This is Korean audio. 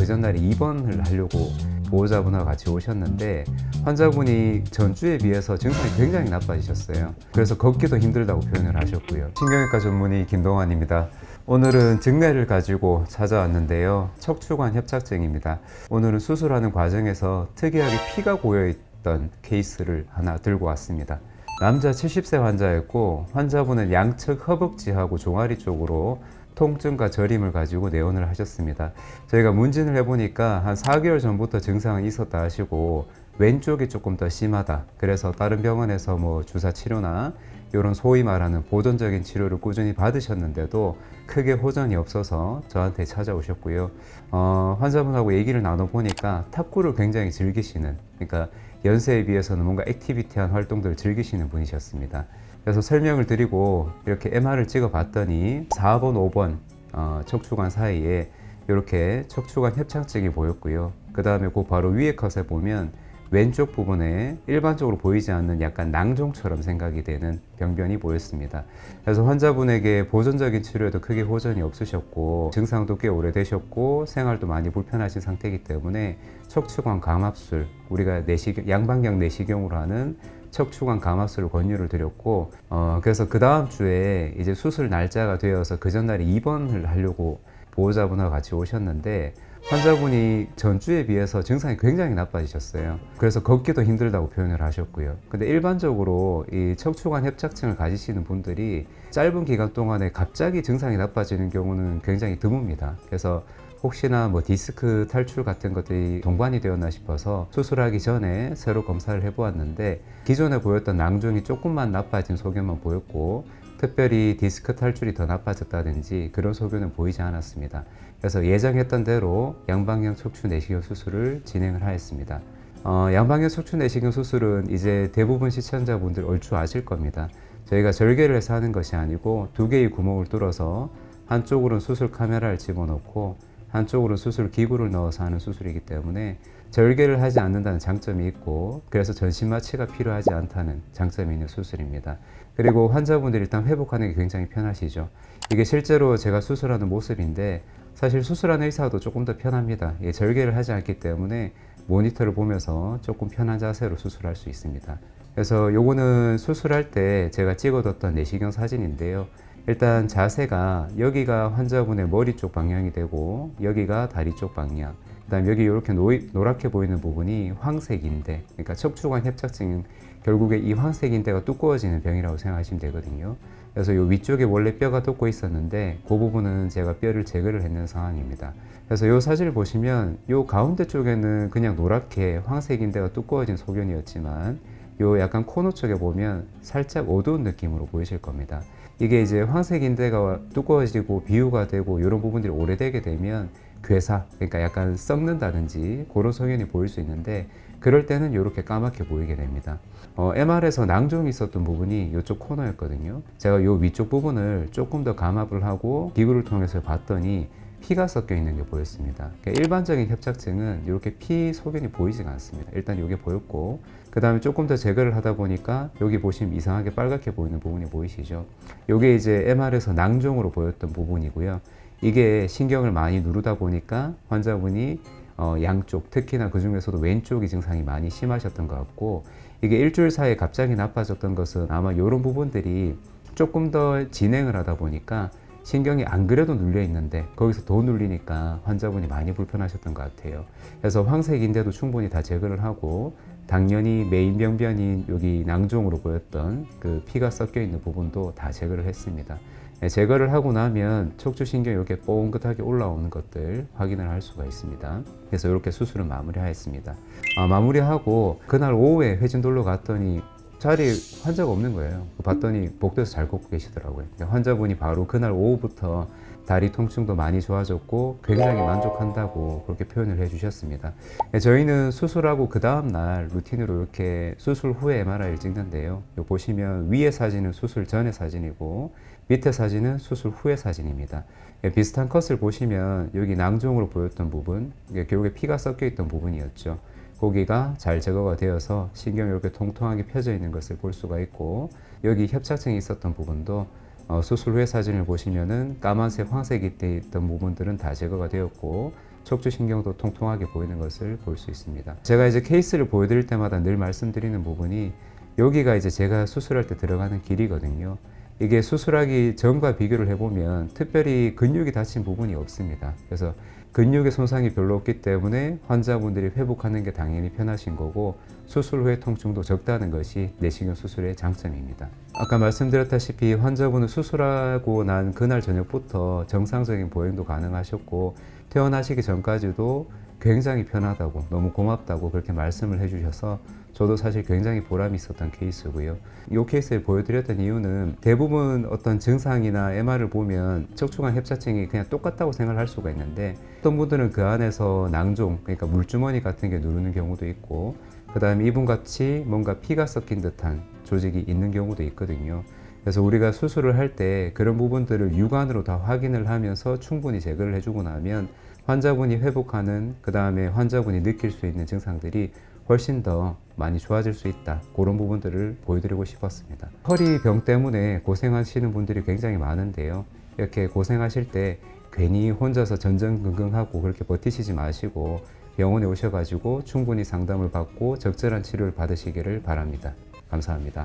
그 전날에 입원을 하려고 보호자분하고 같이 오셨는데 환자분이 전주에 비해서 증상이 굉장히 나빠지셨어요. 그래서 걷기도 힘들다고 표현을 하셨고요. 신경외과 전문의 김동환입니다. 오늘은 증례를 가지고 찾아왔는데요. 척추관 협착증입니다. 오늘은 수술하는 과정에서 특이하게 피가 고여있던 케이스를 하나 들고 왔습니다. 남자 70세 환자였고 환자분은 양측 허벅지하고 종아리 쪽으로 통증과 저림을 가지고 내원을 하셨습니다. 저희가 문진을 해보니까 한 4개월 전부터 증상이 있었다 하시고 왼쪽이 조금 더 심하다. 그래서 다른 병원에서 뭐 주사 치료나 이런 소위 말하는 보존적인 치료를 꾸준히 받으셨는데도 크게 호전이 없어서 저한테 찾아오셨고요. 환자분하고 얘기를 나눠보니까 탁구를 굉장히 즐기시는, 그러니까 연세에 비해서는 뭔가 액티비티한 활동들을 즐기시는 분이셨습니다. 그래서 설명을 드리고 이렇게 MR을 찍어 봤더니 4번, 5번 척추관 사이에 이렇게 척추관 협착증이 보였고요. 그 다음에 그 바로 위에 컷에 보면 왼쪽 부분에 일반적으로 보이지 않는 약간 낭종처럼 생각이 되는 병변이 보였습니다. 그래서 환자분에게 보존적인 치료에도 크게 호전이 없으셨고 증상도 꽤 오래되셨고 생활도 많이 불편하신 상태이기 때문에 척추관 감압술, 우리가 양방향 내시경으로 하는 척추관 감압술을 권유를 드렸고 그래서 그 다음 주에 이제 수술 날짜가 되어서 그 전날에 입원을 하려고 보호자분하고 같이 오셨는데 환자분이 전주에 비해서 증상이 굉장히 나빠지셨어요. 그래서 걷기도 힘들다고 표현을 하셨고요. 근데 일반적으로 이 척추관 협착증을 가지시는 분들이 짧은 기간 동안에 갑자기 증상이 나빠지는 경우는 굉장히 드뭅니다. 그래서 혹시나 뭐 디스크 탈출 같은 것들이 동반이 되었나 싶어서 수술하기 전에 새로 검사를 해보았는데 기존에 보였던 낭종이 조금만 나빠진 소견만 보였고 특별히 디스크 탈출이 더 나빠졌다든지 그런 소견은 보이지 않았습니다. 그래서 예정했던 대로 양방향 척추 내시경 수술을 진행을 하였습니다. 양방향 척추 내시경 수술은 이제 대부분 시청자분들 얼추 아실 겁니다. 저희가 절개를 해서 하는 것이 아니고 두 개의 구멍을 뚫어서 한쪽으로는 수술 카메라를 집어넣고 한쪽으로 수술 기구를 넣어서 하는 수술이기 때문에 절개를 하지 않는다는 장점이 있고 그래서 전신 마취가 필요하지 않다는 장점이 있는 수술입니다. 그리고 환자분들이 일단 회복하는 게 굉장히 편하시죠. 이게 실제로 제가 수술하는 모습인데 사실 수술하는 의사도 조금 더 편합니다. 절개를 하지 않기 때문에 모니터를 보면서 조금 편한 자세로 수술할 수 있습니다. 그래서 요거는 수술할 때 제가 찍어뒀던 내시경 사진인데요. 일단 자세가 여기가 환자분의 머리 쪽 방향이 되고 여기가 다리 쪽 방향, 그 다음 여기 이렇게 노랗게 보이는 부분이 황색인대, 그러니까 척추관 협착증은 결국에 이 황색인대가 두꺼워지는 병이라고 생각하시면 되거든요. 그래서 이 위쪽에 원래 뼈가 돋고 있었는데 그 부분은 제가 뼈를 제거를 했는 상황입니다. 그래서 이 사진을 보시면 이 가운데 쪽에는 그냥 노랗게 황색인대가 두꺼워진 소견이었지만 요 약간 코너 쪽에 보면 살짝 어두운 느낌으로 보이실 겁니다. 이게 이제 황색 인대가 두꺼워지고 비유가 되고 이런 부분들이 오래되게 되면 괴사, 그러니까 약간 썩는다든지 그런 소견이 보일 수 있는데 그럴 때는 이렇게 까맣게 보이게 됩니다. MR에서 낭종이 있었던 부분이 이쪽 코너였거든요. 제가 이 위쪽 부분을 조금 더 감압을 하고 기구를 통해서 봤더니 피가 섞여 있는 게 보였습니다. 그러니까 일반적인 협착증은 이렇게 피 소견이 보이지가 않습니다. 일단 이게 보였고 그 다음에 조금 더 제거를 하다 보니까 여기 보시면 이상하게 빨갛게 보이는 부분이 보이시죠. 이게 이제 MR에서 낭종으로 보였던 부분이고요. 이게 신경을 많이 누르다 보니까 환자분이 양쪽, 특히나 그 중에서도 왼쪽이 증상이 많이 심하셨던 것 같고 이게 일주일 사이에 갑자기 나빠졌던 것은 아마 이런 부분들이 조금 더 진행을 하다 보니까 신경이 안 그래도 눌려 있는데 거기서 더 눌리니까 환자분이 많이 불편하셨던 것 같아요. 그래서 황색인대도 충분히 다 제거를 하고 당연히 메인 병변인 여기 낭종으로 보였던 그 피가 섞여 있는 부분도 다 제거를 했습니다. 제거를 하고 나면 척추신경이 이렇게 뽕긋하게 올라오는 것들 확인을 할 수가 있습니다. 그래서 이렇게 수술을 마무리하였습니다. 마무리하고 그날 오후에 회진돌로 갔더니 자리에 환자가 없는 거예요. 봤더니 복도에서 잘 걷고 계시더라고요. 환자분이 바로 그날 오후부터 다리 통증도 많이 좋아졌고 굉장히 만족한다고 그렇게 표현을 해주셨습니다. 저희는 수술하고 그 다음날 루틴으로 이렇게 수술 후에 MRI를 찍는데요. 여기 보시면 위에 사진은 수술 전의 사진이고 밑에 사진은 수술 후의 사진입니다. 비슷한 컷을 보시면 여기 낭종으로 보였던 부분, 결국에 피가 섞여 있던 부분이었죠. 거기가 잘 제거가 되어서 신경이 이렇게 통통하게 펴져 있는 것을 볼 수가 있고 여기 협착증이 있었던 부분도 수술 후의 사진을 보시면은 까만색, 황색이 있던 부분들은 다 제거가 되었고 척추신경도 통통하게 보이는 것을 볼 수 있습니다. 제가 이제 케이스를 보여드릴 때마다 늘 말씀드리는 부분이 여기가 이제 제가 수술할 때 들어가는 길이거든요. 이게 수술하기 전과 비교를 해보면 특별히 근육이 다친 부분이 없습니다. 그래서 근육의 손상이 별로 없기 때문에 환자분들이 회복하는 게 당연히 편하신 거고 수술 후의 통증도 적다는 것이 내시경 수술의 장점입니다. 아까 말씀드렸다시피 환자분은 수술하고 난 그날 저녁부터 정상적인 보행도 가능하셨고 퇴원하시기 전까지도 굉장히 편하다고 너무 고맙다고 그렇게 말씀을 해주셔서 저도 사실 굉장히 보람이 있었던 케이스고요. 이 케이스를 보여드렸던 이유는 대부분 어떤 증상이나 MR을 보면 척추관 협착증이 그냥 똑같다고 생각할 수가 있는데 어떤 분들은 그 안에서 낭종, 그러니까 물주머니 같은 게 누르는 경우도 있고 그 다음에 이분같이 뭔가 피가 섞인 듯한 조직이 있는 경우도 있거든요. 그래서 우리가 수술을 할 때 그런 부분들을 육안으로 다 확인을 하면서 충분히 제거를 해주고 나면 환자분이 회복하는 그 다음에 환자분이 느낄 수 있는 증상들이 훨씬 더 많이 좋아질 수 있다. 그런 부분들을 보여드리고 싶었습니다. 허리 병 때문에 고생하시는 분들이 굉장히 많은데요. 이렇게 고생하실 때 괜히 혼자서 전전긍긍하고 그렇게 버티시지 마시고 병원에 오셔가지고 충분히 상담을 받고 적절한 치료를 받으시기를 바랍니다. 감사합니다.